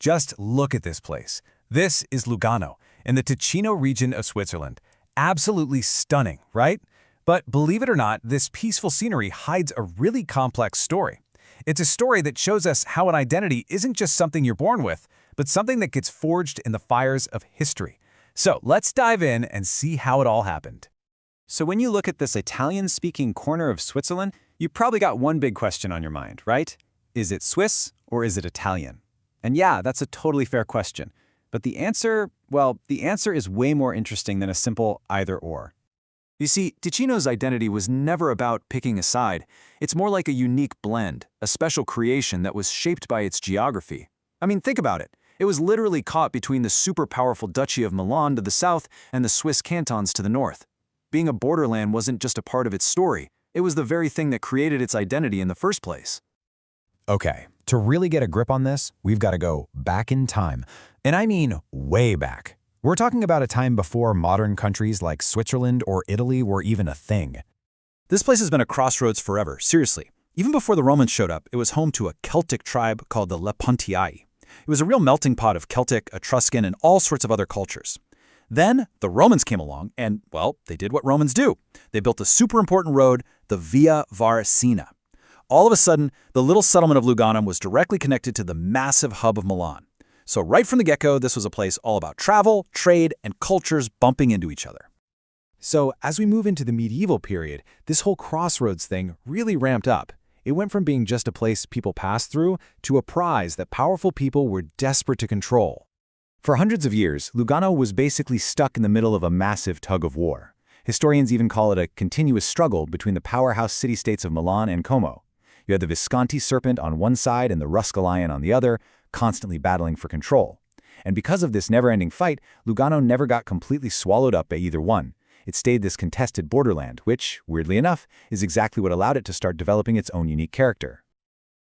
Just look at this place. This is Lugano, in the Ticino region of Switzerland. Absolutely stunning, right? But believe it or not, this peaceful scenery hides a really complex story. It's a story that shows us how an identity isn't just something you're born with, but something that gets forged in the fires of history. So let's dive in and see how it all happened. So when you look at this Italian-speaking corner of Switzerland, you probably got one big question on your mind, right? Is it Swiss or is it Italian? And yeah, that's a totally fair question. But the answer is way more interesting than a simple either-or. You see, Ticino's identity was never about picking a side. It's more like a unique blend, a special creation that was shaped by its geography. I mean, think about it. It was literally caught between the super powerful Duchy of Milan to the south and the Swiss cantons to the north. Being a borderland wasn't just a part of its story. It was the very thing that created its identity in the first place. Okay, to really get a grip on this, we've got to go back in time. And I mean way back. We're talking about a time before modern countries like Switzerland or Italy were even a thing. This place has been a crossroads forever, seriously. Even before the Romans showed up, it was home to a Celtic tribe called the Lepontii. It was a real melting pot of Celtic, Etruscan, and all sorts of other cultures. Then the Romans came along and, well, they did what Romans do. They built a super important road, the Via Varesina. All of a sudden, the little settlement of Luganum was directly connected to the massive hub of Milan. So right from the get-go, this was a place all about travel, trade, and cultures bumping into each other. So as we move into the medieval period, this whole crossroads thing really ramped up. It went from being just a place people passed through to a prize that powerful people were desperate to control. For hundreds of years, Lugano was basically stuck in the middle of a massive tug-of-war. Historians even call it a continuous struggle between the powerhouse city-states of Milan and Como. You had the Visconti serpent on one side and the Ruska lion on the other, constantly battling for control. And because of this never-ending fight, Lugano never got completely swallowed up by either one. It stayed this contested borderland, which, weirdly enough, is exactly what allowed it to start developing its own unique character.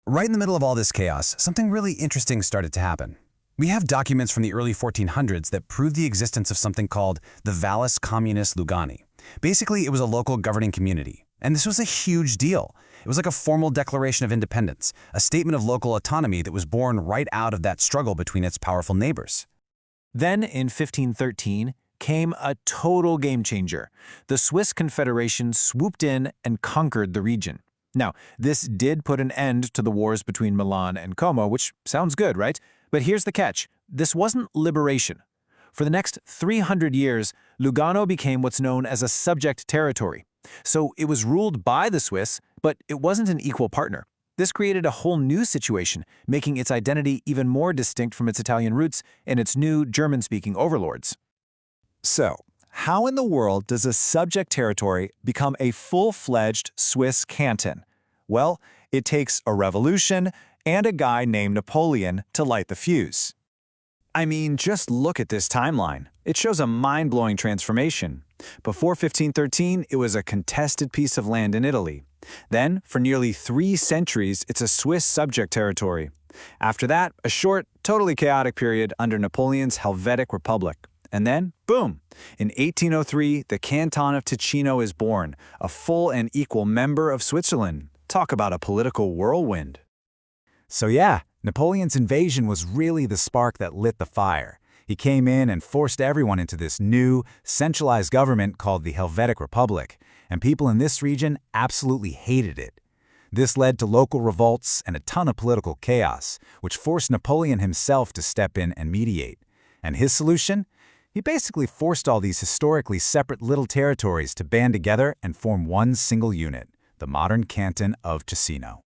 Right in the middle of all this chaos, something really interesting started to happen. We have documents from the early 1400s that prove the existence of something called the Vallis Communis Lugani. Basically, it was a local governing community. And this was a huge deal. It was like a formal declaration of independence, a statement of local autonomy that was born right out of that struggle between its powerful neighbors. Then, in 1513, came a total game changer. The Swiss Confederation swooped in and conquered the region. Now, this did put an end to the wars between Milan and Como, which sounds good, right? But here's the catch. This wasn't liberation. For the next 300 years, Lugano became what's known as a subject territory. So it was ruled by the Swiss, but it wasn't an equal partner. This created a whole new situation, making its identity even more distinct from its Italian roots and its new German-speaking overlords. So, how in the world does a subject territory become a full-fledged Swiss canton? Well, it takes a revolution and a guy named Napoleon to light the fuse. I mean, just look at this timeline. It shows a mind-blowing transformation. Before 1513, it was a contested piece of land in Italy. Then, for nearly 3 centuries, it's a Swiss subject territory. After that, a short, totally chaotic period under Napoleon's Helvetic Republic. And then, boom! In 1803, the Canton of Ticino is born, a full and equal member of Switzerland. Talk about a political whirlwind. So yeah, Napoleon's invasion was really the spark that lit the fire. He came in and forced everyone into this new, centralized government called the Helvetic Republic, and people in this region absolutely hated it. This led to local revolts and a ton of political chaos, which forced Napoleon himself to step in and mediate. And his solution? He basically forced all these historically separate little territories to band together and form one single unit, the modern Canton of Ticino.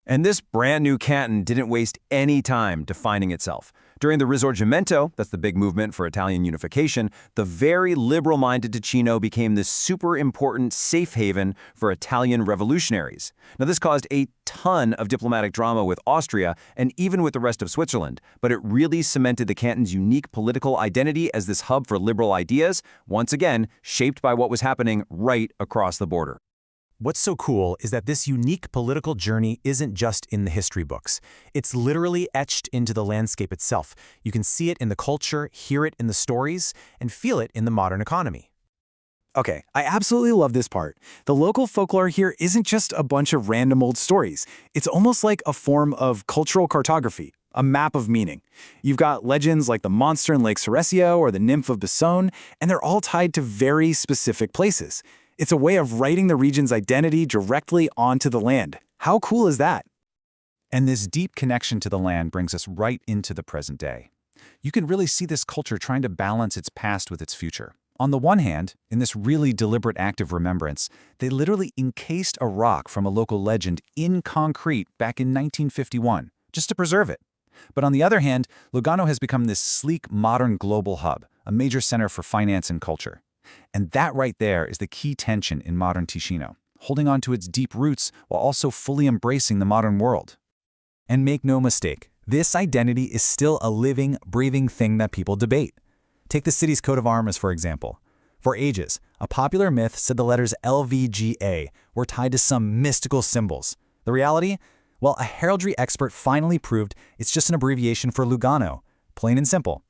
And this brand new canton didn't waste any time defining itself. During the Risorgimento, that's the big movement for Italian unification, the very liberal-minded Ticino became this super important safe haven for Italian revolutionaries. Now, this caused a ton of diplomatic drama with Austria and even with the rest of Switzerland, but it really cemented the canton's unique political identity as this hub for liberal ideas, once again, shaped by what was happening right across the border. What's so cool is that this unique political journey isn't just in the history books. It's literally etched into the landscape itself. You can see it in the culture, hear it in the stories, and feel it in the modern economy. Okay, I absolutely love this part. The local folklore here isn't just a bunch of random old stories. It's almost like a form of cultural cartography. a map of meaning. You've got legends like the monster in Lake Ceresio or the nymph of Basone, and they're all tied to very specific places. It's a way of writing the region's identity directly onto the land. How cool is that? And this deep connection to the land brings us right into the present day. You can really see this culture trying to balance its past with its future. On the one hand, in this really deliberate act of remembrance, they literally encased a rock from a local legend in concrete back in 1951, just to preserve it. But on the other hand, Lugano has become this sleek, modern global hub, a major center for finance and culture. And that right there is the key tension in modern Ticino, holding on to its deep roots while also fully embracing the modern world. And make no mistake, this identity is still a living, breathing thing that people debate. Take the city's coat of arms, for example. For ages, a popular myth said the letters LVGA were tied to some mystical symbols. The reality? Well, a heraldry expert finally proved it's just an abbreviation for Lugano, plain and simple.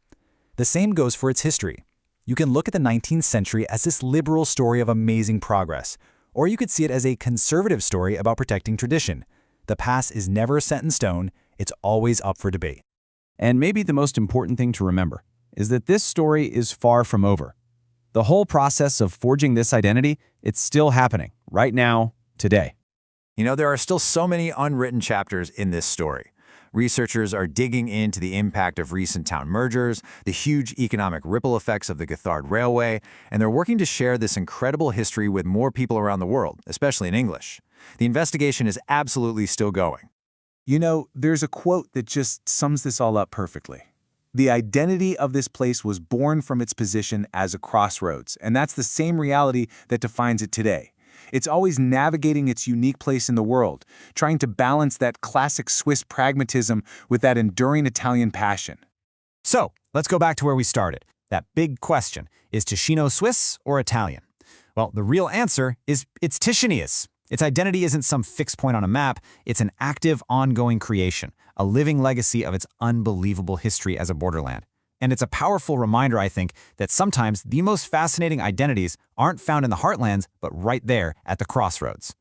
The same goes for its history. You can look at the 19th century as this liberal story of amazing progress, or you could see it as a conservative story about protecting tradition. The past is never set in stone, it's always up for debate. And maybe the most important thing to remember is that this story is far from over. The whole process of forging this identity, it's still happening, right now, today. You know, there are still so many unwritten chapters in this story. Researchers are digging into the impact of recent town mergers, the huge economic ripple effects of the Gothard Railway, and they're working to share this incredible history with more people around the world, especially in English. The investigation is absolutely still going. You know, there's a quote that just sums this all up perfectly. The identity of this place was born from its position as a crossroads, and that's the same reality that defines it today. It's always navigating its unique place in the world, trying to balance that classic Swiss pragmatism with that enduring Italian passion. So, let's go back to where we started. That big question, is Ticino Swiss or Italian? Well, the real answer is it's Ticinius. Its identity isn't some fixed point on a map, it's an active, ongoing creation, a living legacy of its unbelievable history as a borderland. And it's a powerful reminder, I think, that sometimes the most fascinating identities aren't found in the heartlands, but right there at the crossroads.